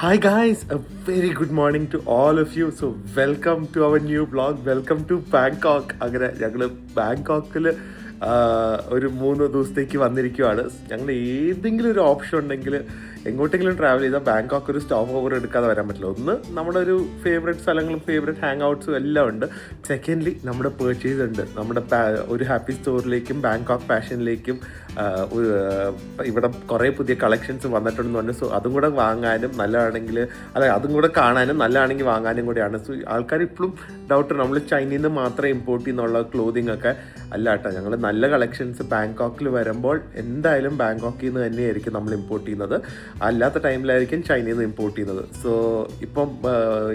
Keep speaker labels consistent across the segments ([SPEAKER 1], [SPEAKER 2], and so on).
[SPEAKER 1] Hi guys, a very good morning to all of you. So welcome to our new vlog. Welcome to Bangkok. അങ്ങനെ ഞങ്ങൾ ബാങ്കോക്കിൽ ഒരു 3 ദിവസത്തേക്ക് വന്നിരിക്കുവാണ്. ഞങ്ങൾ ഏതെങ്കിലും ഒരു ഓപ്ഷൻ ഉണ്ടെങ്കിൽ എങ്ങോട്ടെങ്കിലും ട്രാവൽ ചെയ്താൽ ബാങ്കോക്ക് ഒരു സ്റ്റോപ്പ് ഓവർ എടുക്കാതെ വരാൻ പറ്റില്ല. ഒന്ന് നമ്മുടെ ഒരു ഫേവറേറ്റ് സ്ഥലങ്ങളും ഫേവറേറ്റ് ഹാങ് ഔട്ട്സും എല്ലാം ഉണ്ട്. സെക്കൻഡ്ലി നമ്മുടെ പേർച്ചേസ് ഉണ്ട്. നമ്മുടെ ഒരു ഹാപ്പി സ്റ്റോറിലേക്കും ബാങ്കോക്ക് ഫാഷനിലേക്കും ഇവിടെ കുറേ പുതിയ കളക്ഷൻസ് വന്നിട്ടുണ്ടെന്ന് പറഞ്ഞു. സോ അതും കൂടെ വാങ്ങാനും നല്ലതാണെങ്കിൽ അതും കൂടെ കാണാനും നല്ലതാണെങ്കിൽ വാങ്ങാനും കൂടെയാണ്. സോ ആൾക്കാർ ഇപ്പോഴും ഡൗട്ട് നമ്മൾ ചൈനയിൽ നിന്ന് മാത്രമേ ഇമ്പോർട്ട് ചെയ്യുന്നുള്ള ക്ലോതിങ് ഒക്കെ അല്ല കേട്ടോ. ഞങ്ങൾ നല്ല കളക്ഷൻസ് ബാങ്കോക്കിൽ വരുമ്പോൾ എന്തായാലും ബാങ്കോക്കിൽ നിന്ന് തന്നെയായിരിക്കും നമ്മൾ ഇമ്പോർട്ട് ചെയ്യുന്നത്. അല്ലാത്ത ടൈമിലായിരിക്കും ചൈനയിൽ നിന്ന് ഇമ്പോർട്ട് ചെയ്യുന്നത്. സോ ഇപ്പം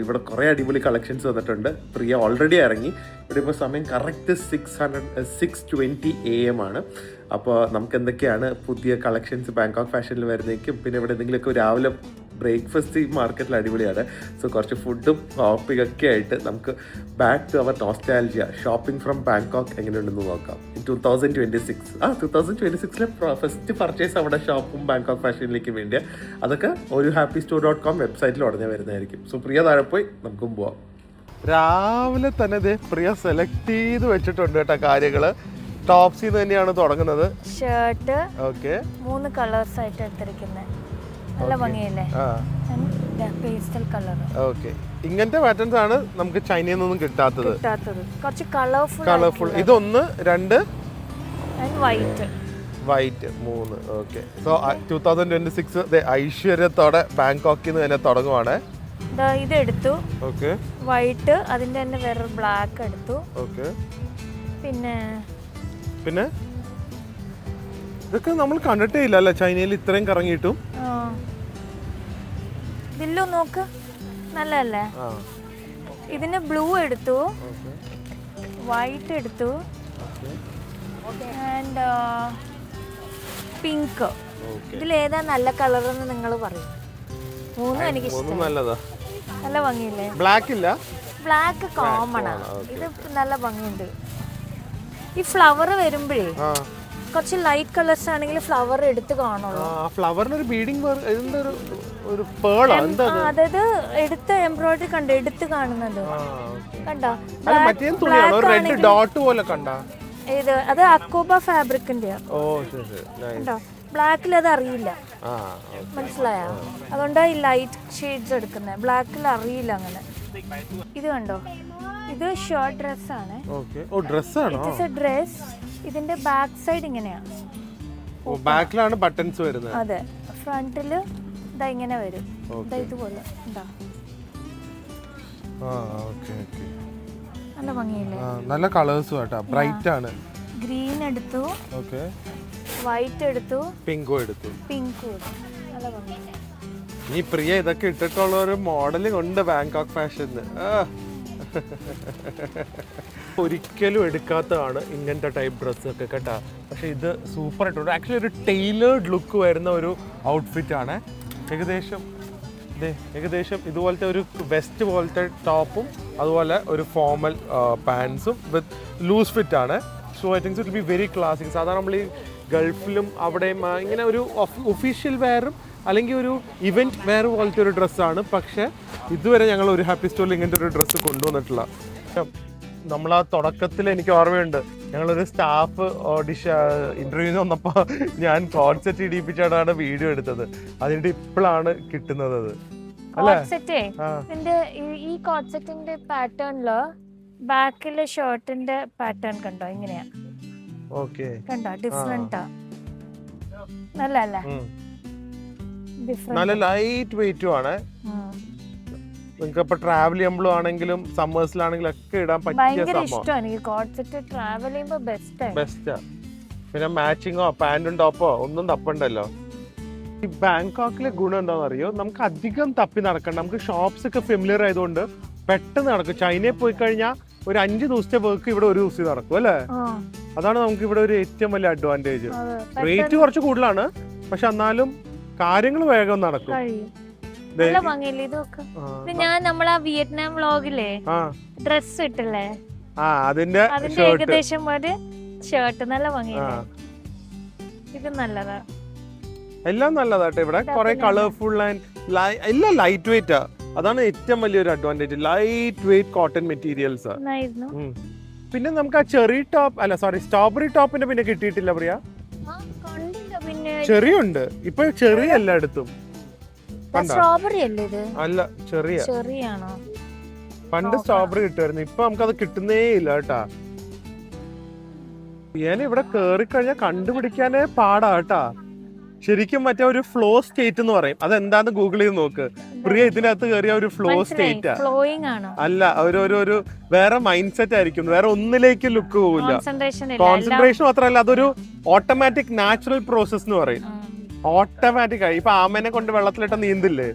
[SPEAKER 1] ഇവിടെ കുറേ അടിപൊളി കളക്ഷൻസ് വന്നിട്ടുണ്ട്. പ്രിയ ഓൾറെഡി ഇറങ്ങി. ഇവിടെ ഇപ്പോൾ സമയം കറക്റ്റ് 6:20 AM ആണ്. അപ്പോൾ നമുക്ക് എന്തൊക്കെയാണ് പുതിയ കളക്ഷൻസ് ബാങ്കോക്ക് ഫാഷനിൽ വരുന്നേക്കും, പിന്നെ ഇവിടെ എന്തെങ്കിലുമൊക്കെ രാവിലെ ബ്രേക്ക്ഫാസ്റ്റ് ഈ മാർക്കറ്റിൽ അടിപൊളിയാണ്. സോ കുറച്ച് ഫുഡും ഷോപ്പിംഗ് ഒക്കെ ആയിട്ട് നമുക്ക് back to our nostalgia shopping from Bangkok എങ്ങനെയുണ്ടെന്ന് നോക്കാം. 2026 ഫസ്റ്റ് പർച്ചേസ് അവിടെ ഷോപ്പും ബാങ്കോക്ക് ഫാഷനിലേക്ക് വേണ്ടിയ അതൊക്കെ ഒരു happystore.com വെബ്സൈറ്റിൽ ഉടനെ വരുന്നതായിരിക്കും. സോ പ്രിയ താഴെ പോയി നമുക്കും പോവാം. രാവിലെ തന്നെ പ്രിയ സെലക്ട് ചെയ്ത് വെച്ചിട്ടുണ്ട് കേട്ടോ കാര്യങ്ങള്. ടോപ്സിൽ തന്നെയാണ് തുടങ്ങുന്നത്.
[SPEAKER 2] ഷർട്ട്
[SPEAKER 1] ഓക്കെ
[SPEAKER 2] 3 കളേഴ്സ് ആയിട്ട് എടുത്തിരിക്കുന്നത്. നല്ല ഭംഗിയല്ലേ? Pastel colour.
[SPEAKER 1] ഓക്കെ, ഇങ്ങനത്തെ പാറ്റേൺസ് ആണ് നമുക്ക് ചൈനയിൽ നിന്നും കിട്ടാത്തത്.
[SPEAKER 2] കുറച്ച് കളർഫുൾ.
[SPEAKER 1] ഇതൊന്ന്, 2
[SPEAKER 2] വൈറ്റ്
[SPEAKER 1] 3. ഓക്കെ, സോ 2026 ഐശ്വര്യത്തോടെ ബാങ്കോക്കിൽ നിന്ന് തന്നെ തുടങ്ങുവാണ്.
[SPEAKER 2] ഇത് എടുത്തു.
[SPEAKER 1] ഓക്കെ,
[SPEAKER 2] വൈറ്റ്, അതിന്റെ തന്നെ വേറെ ബ്ലാക്ക് എടുത്തു.
[SPEAKER 1] ഓക്കെ,
[SPEAKER 2] പിന്നെ
[SPEAKER 1] ഇതൊക്കെ നമ്മൾ കണ്ടിട്ടേ ഇല്ല അല്ലേ ചൈനയിൽ ഇത്രയും കറങ്ങിയിട്ടും.
[SPEAKER 2] ബില്ലു നോക്ക്, നല്ലല്ലേ? ഇതിന് ബ്ലൂ എടുത്തു, വൈറ്റ് എടുത്തു, ആൻഡ് പിങ്ക്. ഇതിലേതാ നല്ല കളർ എന്ന് നിങ്ങൾ പറയും. 3 എനിക്ക് ഇഷ്ടം. നല്ല ഭംഗിയില്ലേ?
[SPEAKER 1] ബ്ലാക്ക് ഇല്ല,
[SPEAKER 2] ബ്ലാക്ക് കോമൺ ആണ്. ഇത് നല്ല ഭംഗിയുണ്ട്. ഈ ഫ്ലവർ വരുമ്പോഴേ കുറച്ച് ലൈറ്റ് കളേഴ്സ് ആണെങ്കിൽ ഫ്ലവർ എടുത്ത് കാണുള്ളൂ.
[SPEAKER 1] ഫ്ലവറിനൊരു ബീഡിങ്
[SPEAKER 2] അതായത് എടുത്ത എംബ്രോയിഡറി കണ്ടോ, എടുത്ത് കാണുന്നത് കണ്ടോ? ഇത് അത് അക്കോബ ഫാബ്രിക്കിന്റെ കണ്ടോ. ബ്ലാക്കിൽ അത് അറിയില്ല, മനസ്സിലായോ? അതുകൊണ്ടാണ് ഈ ലൈറ്റ് ഷെയ്ഡ്സ് എടുക്കുന്നത്. ബ്ലാക്കിൽ അറിയില്ല അങ്ങനെ. ഇത് കണ്ടോ, ഇത് ഷോർട്ട് ഡ്രസ്സാണ്. ഡ്രസ്. ഇതിന്റെ ബാക്ക് സൈഡ് ഇങ്ങനെയാണ്.
[SPEAKER 1] ബാക്കിലാണ് ബട്ടൺസ് വരുന്നത്.
[SPEAKER 2] അതെ, ഫ്രണ്ടില് ഇതാ ഇങ്ങനെ വരും. ഇതുപോലെ നല്ല ഭംഗിയില്ലേ?
[SPEAKER 1] നല്ല കളേഴ്സും ആട്ടോ, ബ്രൈറ്റ് ആണ്.
[SPEAKER 2] ഗ്രീൻ എടുത്തു, വൈറ്റ് എടുത്തു, പിങ്കും എടുത്തു. നല്ല ഭംഗി.
[SPEAKER 1] ഈ പ്രിയ ഇതൊക്കെ ഇട്ടിട്ടുള്ള ഒരു മോഡലിംഗ് ഉണ്ട് ബാങ്കോക്ക് ഫാഷന്. ഒരിക്കലും എടുക്കാത്തതാണ് ഇങ്ങനത്തെ ടൈപ്പ് ഡ്രസ്സൊക്കെ കേട്ടോ. പക്ഷെ ഇത് സൂപ്പർ ആയിട്ടുണ്ട്. ആക്ച്വലി ഒരു ടൈലേർഡ് ലുക്ക് വരുന്ന ഒരു ഔട്ട്ഫിറ്റ് ആണ്. ഏകദേശം ഇതുപോലത്തെ ഒരു വെസ്റ്റ് പോലത്തെ ടോപ്പും അതുപോലെ ഒരു ഫോർമൽ പാൻസും വിത്ത് ലൂസ് ഫിറ്റ് ആണ്. So I thinks it will be very classic. സാധാരണ നമ്മൾ ഈ ഗൾഫിലും അവിടെയും ഇങ്ങനെ ഒരു ഒഫീഷ്യൽ വെയറും അല്ലെങ്കിൽ ഒരു ഇവൻറ്റ് വെയർ പോലത്തെ ഒരു ഡ്രസ്സാണ്. പക്ഷേ ഇതുവരെ ഞങ്ങൾ ഒരു ഹാപ്പി സ്റ്റോറിൽ ഇങ്ങനത്തെ ഒരു ഡ്രസ്സ് കൊണ്ടുവന്നിട്ടില്ല. നമ്മൾ ആ തുടക്കത്തിൽ എനിക്ക് ഓർമ്മയുണ്ട്, ഞങ്ങളൊരു സ്റ്റാഫ് ഇന്റർവ്യൂവിന് വന്നപ്പോൾ ഞാൻ കോഡ് സെറ്റ് ഇടിപ്പിച്ചാണ് വീഡിയോ എടുത്തത്. അതിന്റെ ഇപ്പോഴാണ് കിട്ടുന്നത് അത് അല്ലേ?
[SPEAKER 2] ഈ കോഡ് സെറ്റിന്റെ പാറ്റേണില് ബാക്കിലെ ഷർട്ടിന്റെ പാറ്റേൺ കണ്ടോ, ഇങ്ങനെയാ.
[SPEAKER 1] ഓക്കെ,
[SPEAKER 2] കണ്ടോ? ഡിഫറെന്റാ. നല്ലല്ലേ?
[SPEAKER 1] നല്ല ലൈറ്റ് വെയിറ്റും ആണ്. നിങ്ങൾക്ക് ഇപ്പൊ ട്രാവൽ ചെയ്യുമ്പോഴും ആണെങ്കിലും സമ്മേഴ്സിലാണെങ്കിലും ഒക്കെ ഇടാൻ പറ്റിയ ബെസ്റ്റാ. പിന്നെ മാച്ചിങ്ങോ പാന്റും ടോപ്പോ ഒന്നും തപ്പണ്ടല്ലോ. ഈ ബാങ്കോക്കിലെ ഗുണം എന്താണെന്ന് അറിയോ? നമുക്ക് അധികം തപ്പി നടക്കണ്ട. നമുക്ക് ഷോപ്സ് ഒക്കെ ഫെമിലിയർ ആയതുകൊണ്ട് പെട്ടെന്ന് നടക്കും. ചൈനയിൽ പോയി കഴിഞ്ഞാൽ ഒരു 5 ദിവസത്തെ വർക്ക് ഇവിടെ ഒരു ദിവസം നടക്കും അല്ലേ? അതാണ് നമുക്ക് ഇവിടെ ഒരു ഏറ്റവും വലിയ അഡ്വാൻറ്റേജ്. റേറ്റ് കുറച്ച് കൂടുതലാണ്, പക്ഷെ എന്നാലും കാര്യങ്ങൾ വേഗം നടക്കും.
[SPEAKER 2] ഞാൻ നമ്മളാ വിയറ്റ്നാം വ്ലോഗിലെ ഡ്രസ് ഇട്ടില്ലേ,
[SPEAKER 1] അതിന്റെ
[SPEAKER 2] ഏകദേശം ഒരു ഷർട്ട്. നല്ല ഭംഗിയില്ലേ? ഇത് നല്ലതാ.
[SPEAKER 1] എല്ലാം നല്ലതാട്ടോ. ഇവിടെ കുറെ കളർഫുൾ ആൻഡ് ഇല്ല ലൈറ്റ് വെയിറ്റാ, അതാണ് ഏറ്റവും വലിയൊരു advantage. Light weight cotton materials. പിന്നെ നമുക്ക് ആ ചെറി ടോപ്പ് അല്ല സോറി സ്ട്രോബെറി ടോപ്പിന്റെ പിന്നെ കിട്ടിയിട്ടില്ല പ്രിയ. ചെറിയുണ്ട് ഇപ്പൊ, ചെറിയ എല്ലായിടത്തും.
[SPEAKER 2] സ്ട്രോബെറി അല്ലേ ഇത്?
[SPEAKER 1] അല്ല ചെറിയ.
[SPEAKER 2] ചെറിയാണോ?
[SPEAKER 1] പണ്ട് സ്ട്രോബെറി കിട്ടുമായിരുന്നു, ഇപ്പൊ നമുക്കത് കിട്ടുന്നേ ഇല്ല കേട്ടാ. ഞാൻ ഇവിടെ കേറി കഴിഞ്ഞാൽ കണ്ടുപിടിക്കാനേ പാടാ കേട്ടാ. ശരിക്കും മറ്റേ ഒരു ഫ്ലോ സ്റ്റേറ്റ് എന്ന് പറയും, അതെന്താന്ന് ഗൂഗിൾ ചെയ്ത് നോക്ക് പ്രിയ. ഇതിനകത്ത് കയറിയ ഒരു ഫ്ലോ സ്റ്റേറ്റ് അല്ല, ഒരു വേറെ മൈൻഡ് സെറ്റ് ആയിരിക്കും, വേറെ ഒന്നിലേക്ക് ലുക്ക് പോകില്ല. കോൺസെൻട്രേഷൻ മാത്രമല്ല, അതൊരു ഓട്ടോമാറ്റിക് നാച്ചുറൽ പ്രോസസ് എന്ന് പറയും. ഓട്ടോമാറ്റിക് ആയി. ഇപ്പൊ ആമേനെ കൊണ്ട് വെള്ളത്തിലിട്ട് നീന്തില്ലേ,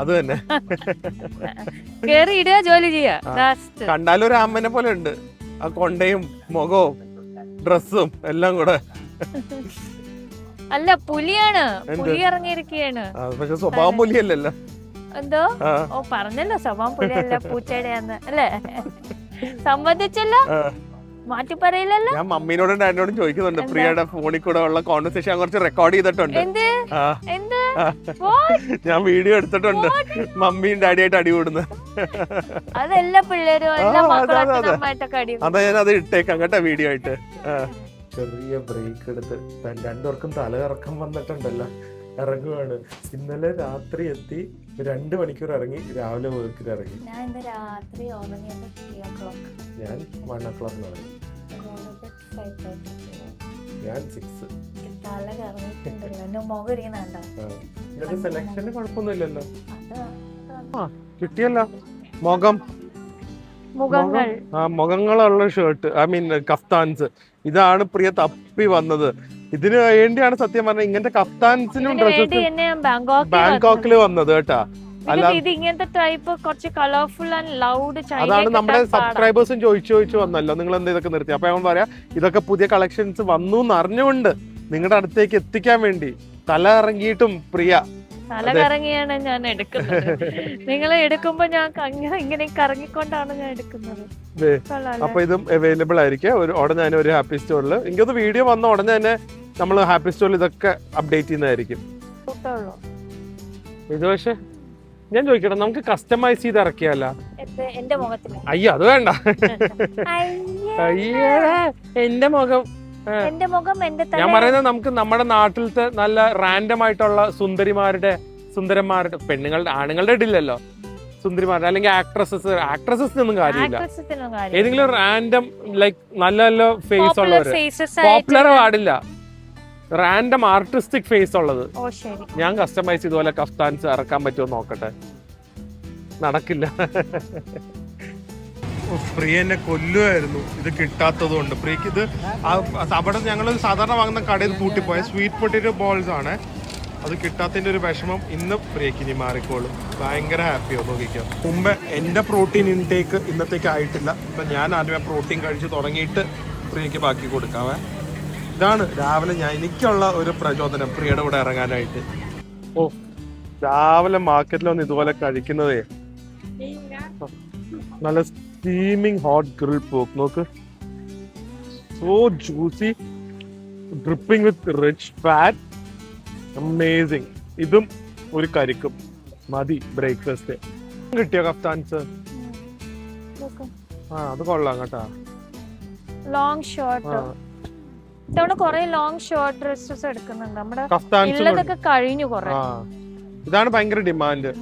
[SPEAKER 1] അത് തന്നെ. കണ്ടാലും ഒരു ആമേനെ പോലെ ഉണ്ട്, ആ കൊണ്ടയും മുഖവും ഡ്രസ്സും എല്ലാം കൂടെ.
[SPEAKER 2] അല്ല പുലിയാണ്, പുലി ഇറങ്ങിയിരിക്കുകയാണ്.
[SPEAKER 1] പക്ഷെ സ്വഭാവം പുലിയല്ലല്ലോ.
[SPEAKER 2] എന്തോ ഓ പറഞ്ഞല്ലോ സ്വഭാവം പുലിയല്ല പൂച്ചയുടെയാന്ന് അല്ലേ? സംബന്ധിച്ചല്ലോ, മാറ്റി പറയില്ലല്ലോ.
[SPEAKER 1] ഞാൻ മമ്മീനോടും ഡാഡിനോടും ചോദിക്കുന്നുണ്ട്, പ്രിയയുടെ ഫോണിൽ കൂടെ ഉള്ള കോൺവെർസേഷൻ കുറച്ച് റെക്കോർഡ് ചെയ്തിട്ടുണ്ട്. ഞാൻ വീഡിയോ എടുത്തിട്ടുണ്ട്, മമ്മിയും ഡാഡിയായിട്ട് അടി കൂടുന്നത്.
[SPEAKER 2] അതെല്ലാ പിള്ളേരും
[SPEAKER 1] അതാ ഞാൻ അത് ഇട്ടേക്കാം കേട്ടോ വീഡിയോ ആയിട്ട്. ചെറിയ ബ്രേക്ക് എടുത്ത് രണ്ടുപേർക്കും തലകറക്കം വന്നിട്ടുണ്ടല്ലോ, ഇറങ്ങുവാണ്. ഇന്നലെ രാത്രി എത്തി, 2 മണിക്കൂർ ഇറങ്ങി, രാവിലെ വർക്കിൽ ഇറങ്ങി.
[SPEAKER 2] ഞാൻ
[SPEAKER 1] 1 o'clock ഇറങ്ങി. ഞാൻ 6. സെലക്ഷന് കുഴപ്പമൊന്നുമില്ലല്ലോ. കിട്ടിയല്ലോ മുഖങ്ങളുള്ള ഷർട്ട്, ഐ മീൻ കഫ്താൻസ്. ഇതാണ് പ്രിയ തപ്പി വന്നത്. ഇതിന് വേണ്ടിയാണ് സത്യം പറഞ്ഞ ഇങ്ങനത്തെ കഫ്താൻസിനും ഡ്രസ്സസും ബാങ്കോക്കിൽ വന്നത് കേട്ടാ. അതാണ് നമ്മുടെ സബ്സ്ക്രൈബേഴ്സും ചോദിച്ചു വന്നല്ലോ, നിങ്ങൾ എന്താ ഇതൊക്കെ നിർത്തി. അപ്പൊ ഞാൻ പറയാ, ഇതൊക്കെ പുതിയ കളക്ഷൻസ് വന്നു എന്ന് അറിഞ്ഞുകൊണ്ട് നിങ്ങളുടെ അടുത്തേക്ക് എത്തിക്കാൻ വേണ്ടി തല ഇറങ്ങിയിട്ടും പ്രിയ
[SPEAKER 2] തലകറങ്ങിയാണ് ഞാൻ എടുക്കുന്നത്. നിങ്ങളെ എടുക്കുമ്പോ ഞാൻ ഇങ്ങനെ കറങ്ങിക്കൊണ്ടാണ് ഞാൻ എടുക്കുന്നത്.
[SPEAKER 1] അപ്പൊ ഇതും അവൈലബിൾ ആയിരിക്കും ഉടനെ തന്നെ ഒരു ഹാപ്പി സ്റ്റോറിൽ. എനിക്കൊന്ന് വീഡിയോ വന്ന ഉടനെ തന്നെ നമ്മൾ ഹാപ്പി സ്റ്റോറിൽ ഇതൊക്കെ അപ്ഡേറ്റ് ചെയ്യുന്നതായിരിക്കും. ഇത് പക്ഷെ ഞാൻ ചോദിക്കട്ടെ, നമുക്ക് കസ്റ്റമൈസ് ചെയ്ത് ഇറക്കിയാലോ? അയ്യോ അത് വേണ്ട. അയ്യേ എന്റെ മുഖം, ഞാൻ പറയുന്നത് നമുക്ക് നമ്മുടെ നാട്ടിലത്തെ നല്ല റാൻഡം ആയിട്ടുള്ള സുന്ദരന്മാരുടെ പെണ്ണുങ്ങളുടെ ആണുങ്ങളുടെ ഇടില്ലല്ലോ, സുന്ദരിമാരുടെ അല്ലെങ്കിൽ ആക്ട്രസസിനൊന്നും കാര്യമില്ല. ഏതെങ്കിലും റാൻഡം ലൈക്ക് നല്ല നല്ല ഫേസ് ഉള്ളവര്, പോപ്പുലർ പാടില്ല, റാൻഡം ആർട്ടിസ്റ്റിക് ഫേസ് ഉള്ളത്. ഞാൻ കസ്റ്റമൈസ് ഇതുപോലെ കഫ്താൻസ് ഇറക്കാൻ പറ്റുമോ നോക്കട്ടെ. നടക്കില്ല. പ്രിയ എന്നെ കൊല്ലുമായിരുന്നു ഇത് കിട്ടാത്തത് കൊണ്ട്. പ്രിയക്ക് ഇത് അവിടെ ഞങ്ങൾ സാധാരണ വാങ്ങുന്ന കടയിൽ പൂട്ടിപ്പോയ സ്വീറ്റ് പൊട്ടേറ്റോ ബോൾസ് ആണ്, അത് കിട്ടാത്തതിന്റെ ഒരു വിഷമം ഇന്ന് പ്രിയക്ക് ഇനി മാറിക്കോളും. ഭയങ്കര ഹാപ്പിയോ നോക്കിക്കോ. മുമ്പ് എൻ്റെ പ്രോട്ടീൻ ഇൻടേക്ക് ഇന്നത്തേക്ക് ആയിട്ടില്ല. ഇപ്പം ഞാൻ ആദ്യമേ പ്രോട്ടീൻ കഴിച്ച് തുടങ്ങിയിട്ട് പ്രിയക്ക് ബാക്കി കൊടുക്കാവേ. ഇതാണ് രാവിലെ എനിക്കുള്ള ഒരു പ്രചോദനം പ്രിയയുടെ കൂടെ ഇറങ്ങാനായിട്ട്. ഓ രാവിലെ മാർക്കറ്റിലൊന്നും ഇതുപോലെ കഴിക്കുന്നതേ. നല്ല steaming hot grilled pork. നോക്ക്, so juicy, dripping with rich fat, amazing. ഇതും ഒരു കരിക്കും മതി ബ്രേക്ക്ഫാസ്റ്റ്. കിട്ടിയോ കഫ്താൻസ്? അത് കൊള്ളാം കേട്ടാ.
[SPEAKER 2] ലോങ് ഷോർട്ട് ഇതവിടെ കുറെ ലോങ് ഷോർട്ട് ഡ്രസ്സസ് എടുക്കുന്നുണ്ട്. നമ്മുടെ ഉള്ളതൊക്കെ കഴിഞ്ഞു കുറെ.
[SPEAKER 1] ഇതാണ് ഭയങ്കര ഡിമാൻഡ്.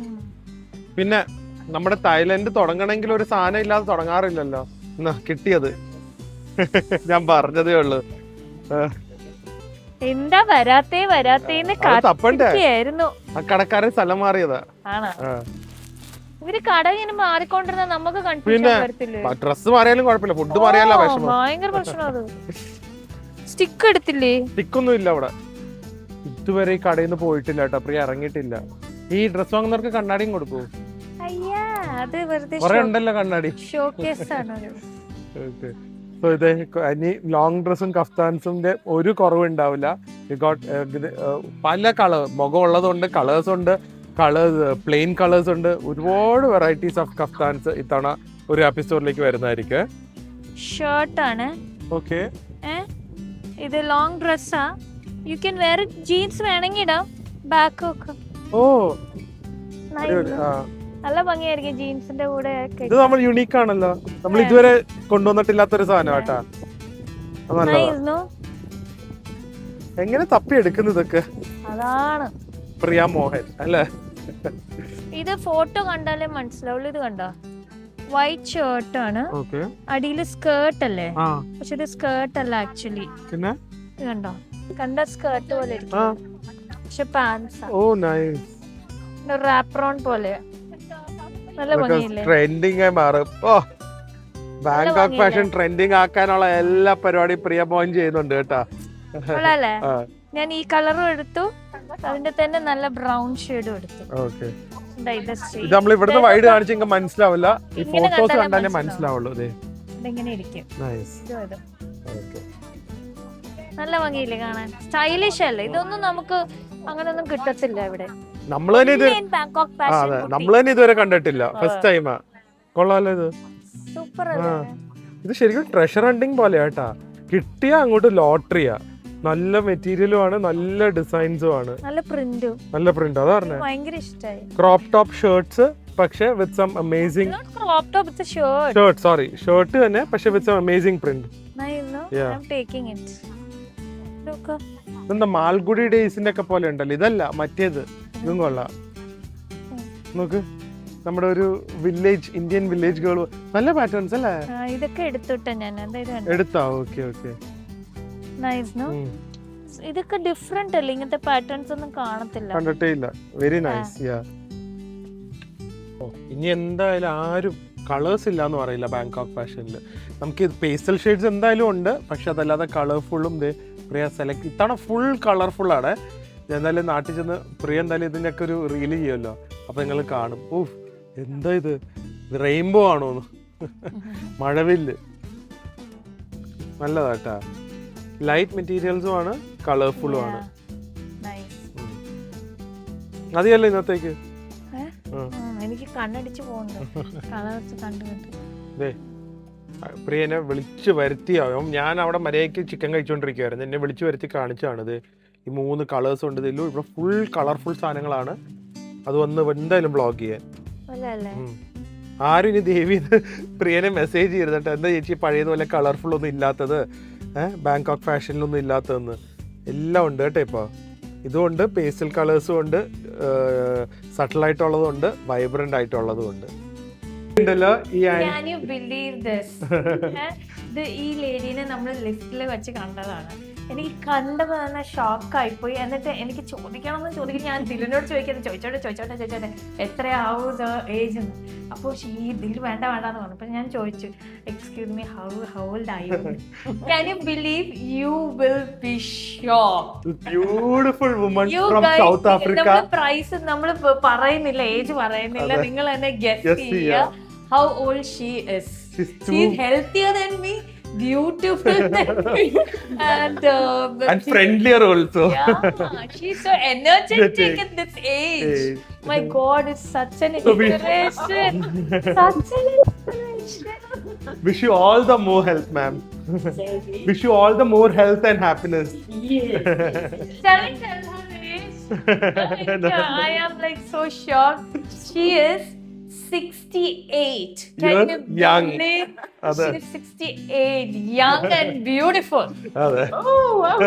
[SPEAKER 1] പിന്നെ നമ്മുടെ തായ്ലൻഡ് തുടങ്ങണമെങ്കിൽ ഒരു സാധനം ഇല്ലാതെ തുടങ്ങാറില്ലല്ലോ. കിട്ടിയത് ഞാൻ പറഞ്ഞതേ ഉള്ളു.
[SPEAKER 2] എന്താ വരാത്തേന്ന് കാത്തിരിക്കുകയായിരുന്നു.
[SPEAKER 1] ആ കടക്കാരൻ സ്ഥലം മാറിയതാ.
[SPEAKER 2] ഇവര് കട ഇങ്ങനെ മാറിക്കൊണ്ടിരുന്ന നമുക്ക് കൺഫ്യൂഷൻ വരത്തില്ലേ?
[SPEAKER 1] ഡ്രസ് മാറിയാലും കുഴപ്പമില്ല, ഫുഡ് മാറിയാലോ വിഷമം.
[SPEAKER 2] ഭയങ്കര പ്രശ്നം അത്. സ്റ്റിക്ക് എടുത്തില്ലേ?
[SPEAKER 1] സ്റ്റിക്കൊന്നും ഇല്ല അവിടെ. ഇതുവരെ ഈ കടയിൽ നിന്ന് പോയിട്ടില്ല കേട്ടോ, പ്രിയ ഇറങ്ങിയിട്ടില്ല. ഈ ഡ്രസ് വാങ്ങുന്നവർക്ക് കണ്ണാടിയും കൊടുക്കൂ? ഉണ്ടല്ലോ കണ്ണാടി. ഇനി ലോങ് ഡ്രസ്സും കഫ്താൻസിന്റെ ഒരു കുറവുണ്ടാവില്ല. പല കളർ മുഖം ഉള്ളതുകൊണ്ട് കളേഴ്സ് ഉണ്ട്, പ്ലെയിൻ കളേഴ്സ് ഉണ്ട്. ഒരുപാട് വെറൈറ്റീസ് ഓഫ് കഫ്താൻസ് ഇത്തവണ ഒരു ഹാപ്പി സ്റ്റോറിലേക്ക് വരുന്നതായിരിക്കും.
[SPEAKER 2] ഷർട്ടാണ്.
[SPEAKER 1] ഓക്കെ,
[SPEAKER 2] ഇത് ലോങ് ഡ്രസ്സാ. യു ക്യാൻ വെയർ ജീൻസ് വേണമെങ്കിൽ ഇടാം, ബാക്ക് ഒക്കെ.
[SPEAKER 1] ഓ
[SPEAKER 2] നല്ല ഭംഗിയായിരിക്കും ജീൻസിന്റെ കൂടെ ഒക്കെ.
[SPEAKER 1] ഇത് നമ്മൾ യുണീക്ക് ആണല്ലോ, നമ്മൾ ഇതുവരെ കൊണ്ടുവന്നിട്ടില്ലാത്തൊരു സാധനം കേട്ടാ. എങ്ങനെ തപ്പി എടുക്കുന്നതൊക്കെ
[SPEAKER 2] അതാണ്
[SPEAKER 1] പ്രിയ മോഹൻ അല്ലേ?
[SPEAKER 2] ഇത് ഫോട്ടോ കണ്ടാലേ മനസ്സിലാവുള്ളൂ. ഇത് കണ്ടോ, വൈറ്റ് ഷർട്ട് ആണ്, അടിയില് സ്കേർട്ട് അല്ലേ, പക്ഷെ ഇത് സ്കേർട്ട് അല്ല ആക്ച്വലി. പിന്നെ ഇത് കണ്ടോ, കണ്ട സ്കേർട്ട് പോലെ ഇരിക്കും, പക്ഷെ പാൻസ് റാപ്രോൺ പോലെ. നല്ല ഭംഗിയില്ലേ?
[SPEAKER 1] ട്രെൻഡിങ് ആയി മാറും. ബാങ്കോക്ക് ഫാഷൻ ട്രെൻഡിങ് ആക്കാനുള്ള എല്ലാ പരിപാടിയും പ്രിയ മോഹൻ ചെയ്യുന്നുണ്ട് കേട്ടാ.
[SPEAKER 2] അല്ലേ, ഞാൻ ഈ കളറും എടുത്തു, അതിന്റെ തന്നെ നല്ല ബ്രൗൺ ഷെയ്ഡും എടുത്തു.
[SPEAKER 1] ഇത് നമ്മൾ ഇവിടുന്ന് വൈഡ് കാണിച്ചെങ്കിൽ മനസ്സിലാവില്ല, ഈ ഫോട്ടോസ് കണ്ടാലേ മനസ്സിലാവുള്ളൂ.
[SPEAKER 2] നല്ല ഭംഗിയില്ലേ കാണാൻ, സ്റ്റൈലിഷ് അല്ലേ? ഇതൊന്നും നമുക്ക് അങ്ങനൊന്നും കിട്ടത്തില്ല ഇവിടെ.
[SPEAKER 1] നമ്മൾ തന്നെ ഇതുവരെ കണ്ടിട്ടില്ല, ഫസ്റ്റ് ടൈമാ. കൊള്ളാലോ ഇത്,
[SPEAKER 2] സൂപ്പർ.
[SPEAKER 1] ഇത് ശരിക്കും ട്രഷർ ഹണ്ടിങ് പോലെ കേട്ടാ. കിട്ടിയ അങ്ങോട്ട് ലോട്ടറിയാ. നല്ല മെറ്റീരിയലും ആണ്, നല്ല ഡിസൈൻസും ആണ്, നല്ല പ്രിന്റ്. അതാ പറഞ്ഞേ,
[SPEAKER 2] ഭയങ്കര ഇഷ്ടമായി.
[SPEAKER 1] ക്രോപ്പ് ടോപ്പ് ഷർട്ട്സ് പക്ഷെ വിത്ത് സം അമേസിംഗ് ഷർട്ട് തന്നെ, പക്ഷെ വിത്ത് സം അമേസിംഗ് പ്രിന്റ്. ഇതെന്താ മാൽഗുഡി ഡേയ്സിന്റെ ഒക്കെ പോലെ ഉണ്ടല്ലോ, ഇതല്ല മറ്റേത്. ഇതും കൊള്ളാം. നോക്ക്, നമ്മുടെ ഒരു വില്ലേജ്, ഇന്ത്യൻ വില്ലേജ് ഗേൾ. നല്ല പാറ്റേൺസ് അല്ലേ?
[SPEAKER 2] ഇതൊക്കെ എടുത്തോട്ടെ ഞാൻ.
[SPEAKER 1] എടുത്താ? Okay okay,
[SPEAKER 2] nice. നോ, ഇതൊക്കെ ഡിഫറെന്റ് അല്ലേ? ഇങ്ങനത്തെ പാറ്റേൺസ് ഒന്നും കാണത്തില്ല,
[SPEAKER 1] കണ്ടിട്ടേ ഇല്ല. Very nice. യാ, ഇനി എന്തായാലും ആരും കളേഴ്സ് ഇല്ല എന്ന് പറയില്ല ബാങ്കോക്ക് ഫാഷനിൽ. നമുക്ക് പേസ്റ്റൽ ഷെയ്ഡ്സ് എന്തായാലും ഉണ്ട്, പക്ഷെ അതല്ലാതെ കളർഫുള്ളും പ്രിയ സെലക്ട്. ഇത്തവണ ഫുൾ കളർഫുൾ ആണ്. എന്തായാലും നാട്ടിൽ ചെന്ന് പ്രിയ എന്തായാലും ഇതിൻ്റെയൊക്കെ ഒരു റീല് ചെയ്യുമല്ലോ, അപ്പൊ നിങ്ങൾ കാണും. ഓഹ്, എന്താ ഇത് റെയിൻബോ ആണോന്ന്. മഴവില്ല് നല്ലതാട്ടാ. ലൈറ്റ് മെറ്റീരിയൽസും ആണ്, കളർഫുള്ളും ആണ്. മതിയല്ലോ ഇന്നത്തേക്ക്?
[SPEAKER 2] എനിക്ക് കണ്ണടിച്ച്
[SPEAKER 1] പ്രിയനെ വിളിച്ചു വരുത്തിയാവും. ഞാൻ അവിടെ മര്യാദയ്ക്ക് ചിക്കൻ കഴിച്ചുകൊണ്ടിരിക്കുവായിരുന്നു, എന്നെ വിളിച്ചു വരുത്തി കാണിച്ചാണിത്. ഈ 3 കളേഴ്സ് ഉണ്ട് ഇതിലും. ഇവിടെ ഫുൾ കളർഫുൾ സാധനങ്ങളാണ്. അത് വന്ന് എന്തായാലും ബ്ലോഗ് ചെയ്യാൻ. ആരും ഇനി ദേവി പ്രിയനെ മെസ്സേജ് ചെയ്തിട്ട് എന്താ ചേച്ചി പഴയതുപോലെ കളർഫുൾ ഒന്നും ഇല്ലാത്തത്, ബാങ്കോക്ക് ഫാഷനിലൊന്നും ഇല്ലാത്തതെന്ന്. എല്ലാം ഉണ്ട് കേട്ടോ. ഇപ്പോൾ ഇതുകൊണ്ട് പേസ്റ്റൽ കളേഴ്സും ഉണ്ട്, സട്ടിലായിട്ടുള്ളതും ഉണ്ട്, വൈബ്രന്റ് ആയിട്ടുള്ളതും ഉണ്ട്.
[SPEAKER 2] ഈ ലേഡീനെ നമ്മൾ ലിഫ്റ്റിൽ വെച്ച് കണ്ടതാണ്. എനിക്ക് കണ്ടപ്പോൾ തന്നെ ഷോക്കായിപ്പോയി. എന്നിട്ട് എനിക്ക് ചോദിക്കണം, ഞാൻ ദിലിനോട് ചോദിച്ചോട്ടെ എത്രയാവും ഏജ് എന്ന്. അപ്പോൾ ദിൽ വേണ്ടാന്ന് പറഞ്ഞു. അപ്പോൾ ഞാൻ ചോദിച്ചു, excuse me, how old are you? Can you believe you will be shocked?
[SPEAKER 1] Beautiful woman from South Africa.
[SPEAKER 2] നമ്മൾ പ്രൈസ് നമ്മൾ പറയുന്നില്ല, ഏജ് പറയുന്നില്ല, നിങ്ങൾ തന്നെ ഗെസ് ചെയ്യുക how old she is. She's healthier than me, beautiful than me, and
[SPEAKER 1] friendlier also.
[SPEAKER 2] Yeah, she's so energetic at this age. My God, it's such an inspiration. Such an inspiration.
[SPEAKER 1] Wish you all the more health, ma'am. Wish you all the more health and happiness.
[SPEAKER 2] Yes. Tell her age. I am like so shocked. She is 68. Can you
[SPEAKER 1] young?
[SPEAKER 2] She's 68, young and beautiful. Oh wow.